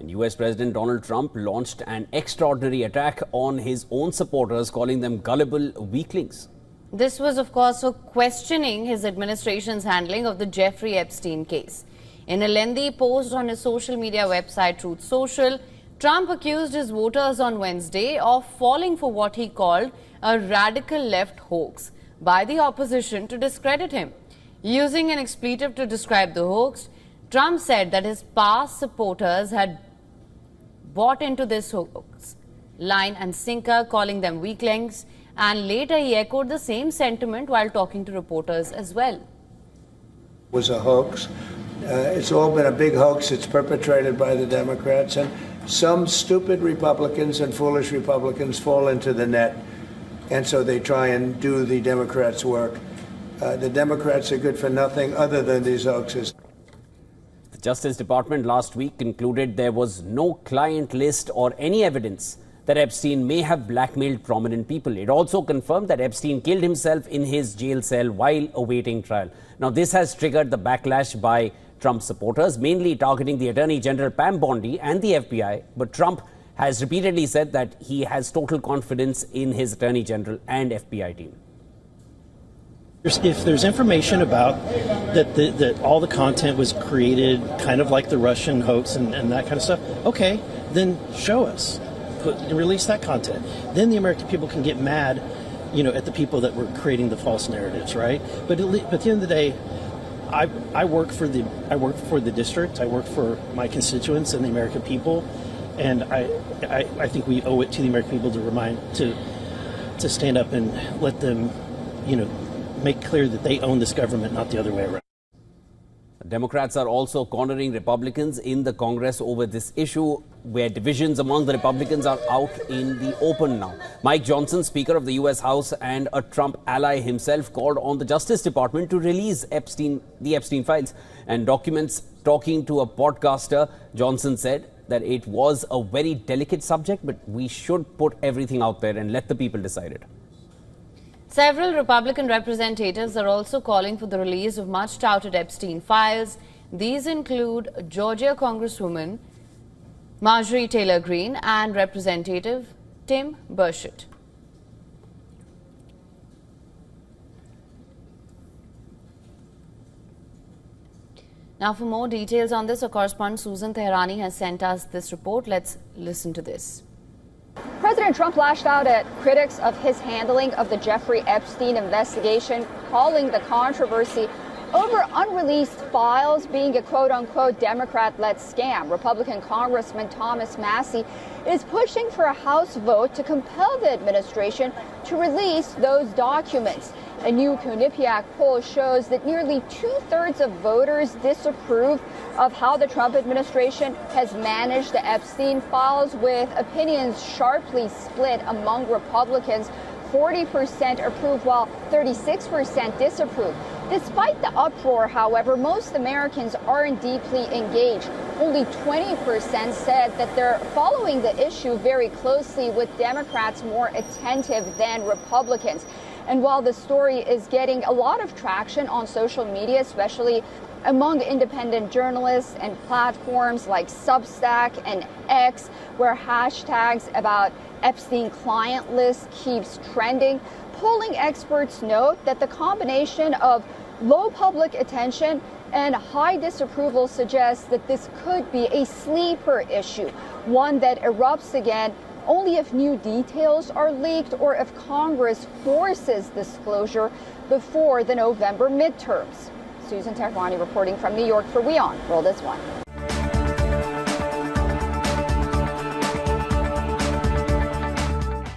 And US President Donald Trump launched an extraordinary attack on his own supporters, calling them gullible weaklings. This was, of course, for questioning his administration's handling of the Jeffrey Epstein case. In a lengthy post on his social media website, Truth Social, Trump accused his voters on Wednesday of falling for what he called a radical left hoax by the opposition to discredit him. Using an expletive to describe the hoax, Trump said that his past supporters had bought into this hoax, line and sinker, calling them weaklings, and later he echoed the same sentiment while talking to reporters as well. It was a hoax. It's all been a big hoax. It's perpetrated by the Democrats, and some stupid Republicans and foolish Republicans fall into the net, and so they try and do the Democrats' work. The Democrats are good for nothing other than these hoaxes. The Justice Department last week concluded there was no client list or any evidence that Epstein may have blackmailed prominent people. It also confirmed that Epstein killed himself in his jail cell while awaiting trial. Now, this has triggered the backlash by Trump supporters, mainly targeting the Attorney General Pam Bondi and the FBI. But Trump has repeatedly said that he has total confidence in his Attorney General and FBI team. If there's information about that all the content was created kind of like the Russian hoax and that kind of stuff, okay, then show us. Release that content. Then the American people can get mad, at the people that were creating the false narratives, right? But at the end of the day, I work for the district. I work for my constituents and the American people, and I think we owe it to the American people to stand up and let them, make clear that they own this government, not the other way around. Democrats are also cornering Republicans in the Congress over this issue, where divisions among the Republicans are out in the open now. Mike Johnson, Speaker of the U.S. House and a Trump ally himself, called on the Justice Department to release the Epstein files and documents. Talking to a podcaster, Johnson said that it was a very delicate subject, but we should put everything out there and let the people decide it. Several Republican representatives are also calling for the release of much-touted Epstein files. These include Georgia Congresswoman Marjorie Taylor Greene and Representative Tim Burchett. Now, for more details on this, our correspondent Susan Teherani has sent us this report. Let's listen to this. President Trump lashed out at critics of his handling of the Jeffrey Epstein investigation, calling the controversy over unreleased files being a quote-unquote Democrat-led scam. Republican Congressman Thomas Massie is pushing for a House vote to compel the administration to release those documents. A new Quinnipiac poll shows that nearly two-thirds of voters disapprove of how the Trump administration has managed the Epstein files, with opinions sharply split among Republicans. 40% approve while 36% disapprove. Despite the uproar, however, most Americans aren't deeply engaged. Only 20% said that they're following the issue very closely, with Democrats more attentive than Republicans. And while the story is getting a lot of traction on social media, especially among independent journalists and platforms like Substack and X, where hashtags about Epstein client list keeps trending, polling experts note that the combination of low public attention and high disapproval suggests that this could be a sleeper issue, one that erupts again only if new details are leaked or if Congress forces disclosure before the November midterms. Susan Teherani reporting from New York for WION World is One.